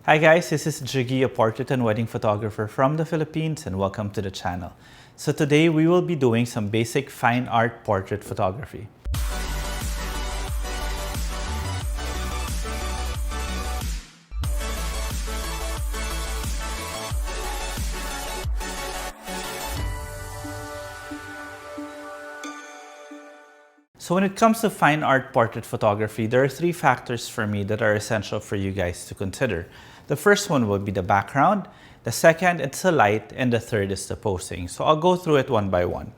Hi guys, this is Jiggy, a portrait and wedding photographer from the Philippines, and welcome to the channel. So today we will be doing some basic fine art portrait photography. So when it comes to fine art portrait photography, there are three factors for me that are essential for you guys to consider. The first one will be the background, the second it's the light, and the third is the posing. So I'll go through it one by one.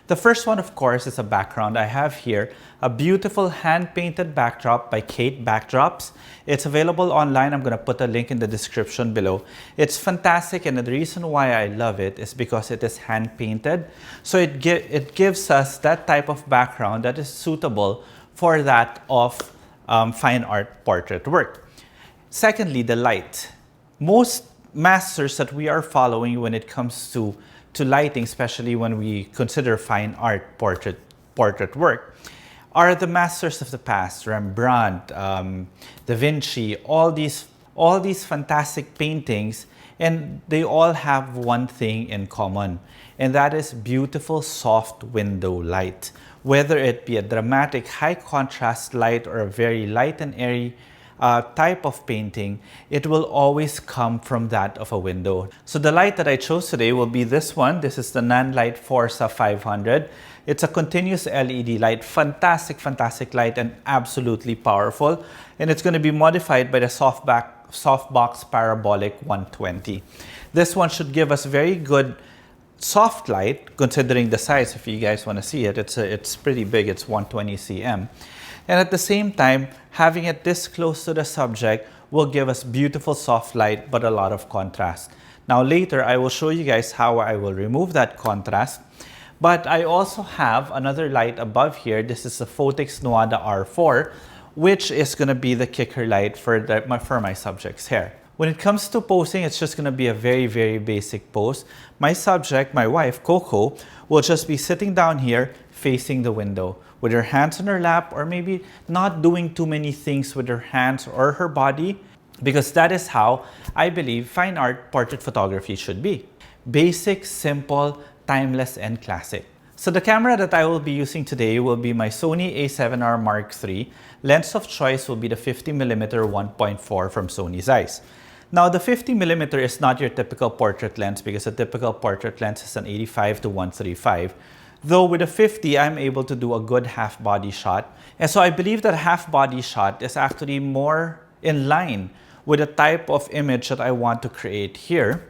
The first one, of course, is a background. I have here a beautiful hand-painted backdrop by Kate Backdrops. It's available online. I'm going to put a link in the description below. It's fantastic, and the reason why I love it is because it is hand-painted. So it gives us that type of background that is suitable for that of fine art portrait work. Secondly, the light. Most masters that we are following when it comes to lighting, especially when we consider fine art portrait work, are the masters of the past: Rembrandt, Da Vinci, all these fantastic paintings, and they all have one thing in common, and that is beautiful soft window light. Whether it be a dramatic high contrast light or a very light and airy type of painting, it will always come from that of a window. So the light that I chose today will be this one. This is the NanLite Forza 500. It's a continuous LED light. Fantastic light, and absolutely powerful. And it's going to be modified by the softbox parabolic 120. This one should give us very good soft light, considering the size. If you guys want to see it, it's pretty big. It's 120 cm. And at the same time, having it this close to the subject will give us beautiful soft light, but a lot of contrast. Now later, I will show you guys how I will remove that contrast. But I also have another light above here. This is a Photix Nuada R4, which is going to be the kicker light for my subject's hair. When it comes to posing, it's just going to be a very basic pose. My subject, my wife, Coco, will just be sitting down here facing the window with her hands on her lap, or maybe not doing too many things with her hands or her body, because that is how I believe fine art portrait photography should be. Basic, simple, timeless, and classic. So the camera that I will be using today will be my Sony a7R Mark III. Lens of choice will be the 50mm 1.4 from Sony Zeiss. Now the 50mm is not your typical portrait lens, because a typical portrait lens is an 85 to 135. Though with a 50, I'm able to do a good half body shot. And so I believe that half body shot is actually more in line with the type of image that I want to create here.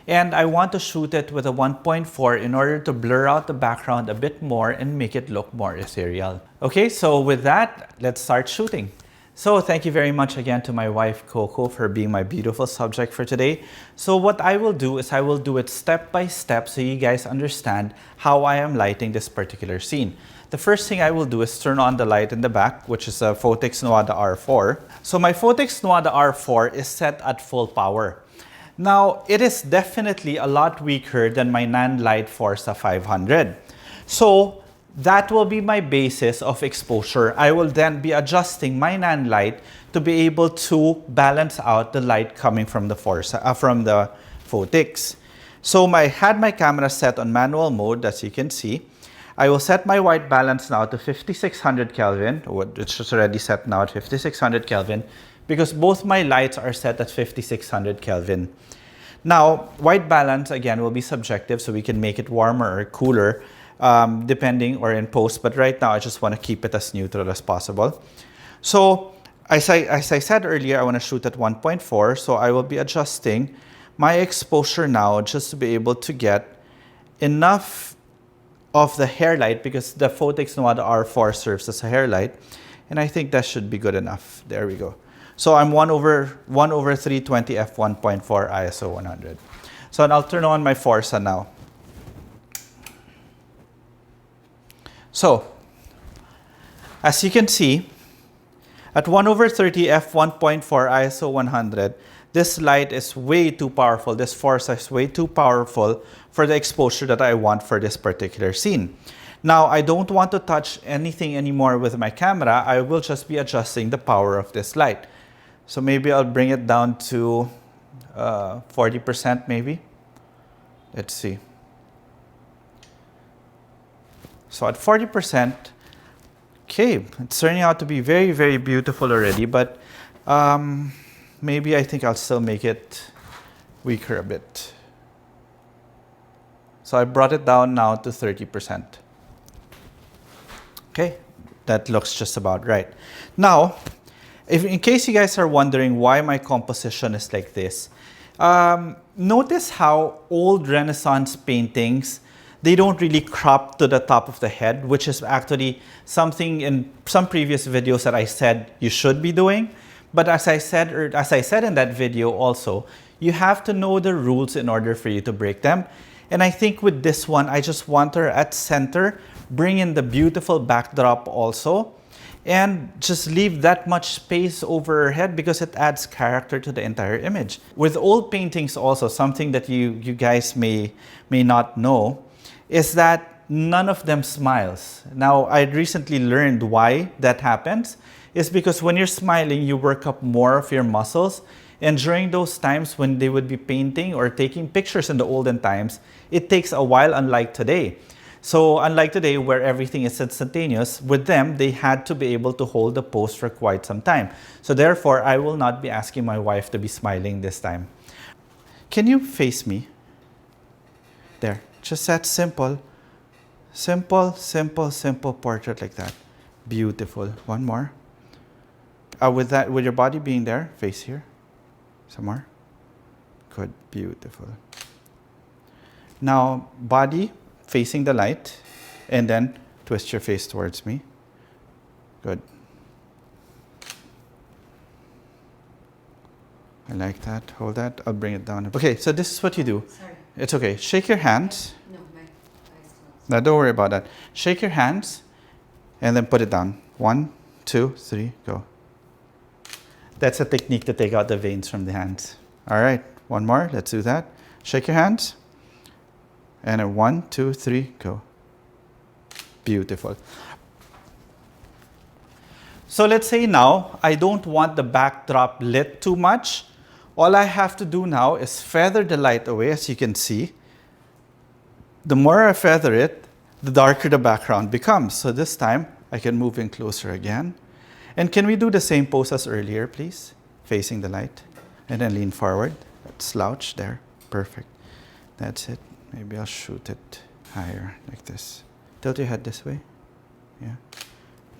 And I want to shoot it with a 1.4 in order to blur out the background a bit more and make it look more ethereal. Okay, so with that, let's start shooting. So thank you very much again to my wife, Coco, for being my beautiful subject for today. So what I will do is I will do it step by step so you guys understand how I am lighting this particular scene. The first thing I will do is turn on the light in the back, which is a Photix Nuada R4. So my Photix Nuada R4 is set at full power. Now, it is definitely a lot weaker than my NanLite Forza 500. So that will be my basis of exposure. I will then be adjusting my NanLite to be able to balance out the light coming from the Photix. So I had my camera set on manual mode, as you can see. I will set my white balance now to 5600 Kelvin. It's just already set now at 5600 Kelvin, because both my lights are set at 5600 Kelvin. Now, white balance, again, will be subjective, so we can make it warmer or cooler, depending, or in post, but right now I just want to keep it as neutral as possible. So as I said earlier, I want to shoot at 1.4, so I will be adjusting my exposure now just to be able to get enough of the hair light, because the Photix Nuada R4 serves as a hair light, and I think that should be good enough. There we go. So I'm 1/320 f1.4 ISO 100. So I'll turn on my Forza now. So, as you can see, at 1/30 f1.4 ISO 100, this light is way too powerful. This Forza is way too powerful for the exposure that I want for this particular scene. Now, I don't want to touch anything anymore with my camera. I will just be adjusting the power of this light. So maybe I'll bring it down to 40% maybe. Let's see. So at 40%, okay, it's turning out to be very, very beautiful already, but maybe I think I'll still make it weaker a bit. So I brought it down now to 30%. Okay, that looks just about right. Now, in case you guys are wondering why my composition is like this, notice how old Renaissance paintings, they don't really crop to the top of the head, which is actually something in some previous videos that I said you should be doing. But as I said in that video also, you have to know the rules in order for you to break them. And I think with this one, I just want her at center, bring in the beautiful backdrop also, and just leave that much space over her head because it adds character to the entire image. With old paintings also, something that you guys may not know is that none of them smiles. Now, I recently learned why that happens. Is because when you're smiling, you work up more of your muscles. And during those times when they would be painting or taking pictures in the olden times, it takes a while, unlike today. So unlike today where everything is instantaneous, with them, they had to be able to hold the pose for quite some time. So therefore, I will not be asking my wife to be smiling this time. Can you face me? There, just that simple. Simple, simple, simple portrait like that. Beautiful. One more. With your body being there, face here. Some more. Good, beautiful. Now, body facing the light, and then twist your face towards me. Good. I like that. Hold that. I'll bring it down. Okay, so this is what you do. Sorry. It's okay. Shake your hands. No, my eyes closed. Now, don't worry about that. Shake your hands, and then put it down. 1, 2, 3, go. That's a technique to take out the veins from the hands. All right, one more. Let's do that. Shake your hands. And a 1, 2, 3, go. Beautiful. So let's say now I don't want the backdrop lit too much. All I have to do now is feather the light away, as you can see. The more I feather it, the darker the background becomes. So this time I can move in closer again. And can we do the same pose as earlier, please? Facing the light. And then lean forward. Slouch there. Perfect. That's it. Maybe I'll shoot it higher, like this. Tilt your head this way. Yeah.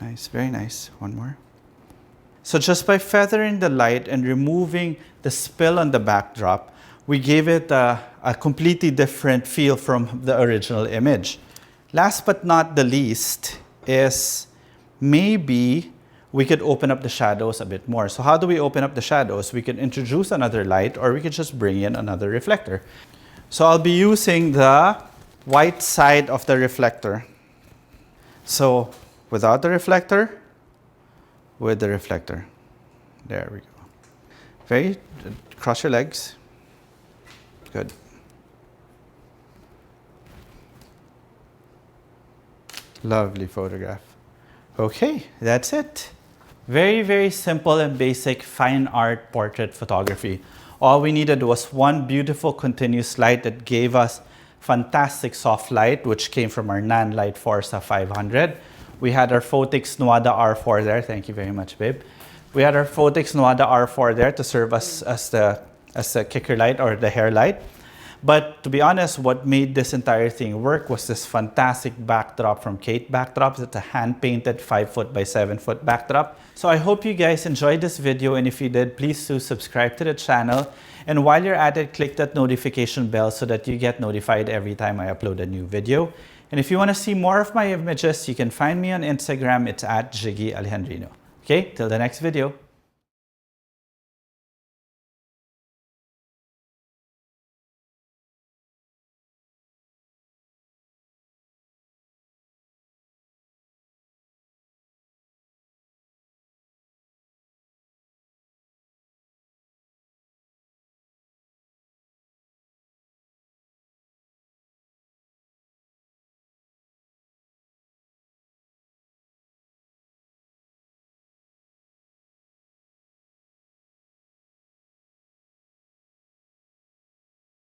Nice. Very nice. One more. So just by feathering the light and removing the spill on the backdrop, we gave it a completely different feel from the original image. Last but not the least is maybe we could open up the shadows a bit more. So how do we open up the shadows? We could introduce another light, or we could just bring in another reflector. So I'll be using the white side of the reflector. So without the reflector, with the reflector. There we go. Cross your legs. Good. Lovely photograph. Okay, that's it. Very, very simple and basic fine art portrait photography. All we needed was one beautiful continuous light that gave us fantastic soft light, which came from our NanLite Forza 500. We had our Photix Nuada R4 there. Thank you very much, babe. We had our Photix Nuada R4 there to serve us as the kicker light or the hair light. But to be honest, what made this entire thing work was this fantastic backdrop from Kate Backdrops. It's a hand-painted 5-foot by 7-foot backdrop. So I hope you guys enjoyed this video, and if you did, please do subscribe to the channel. And while you're at it, click that notification bell so that you get notified every time I upload a new video. And if you want to see more of my images, you can find me on Instagram. It's at Jiggy Alejandrino. Okay, till the next video.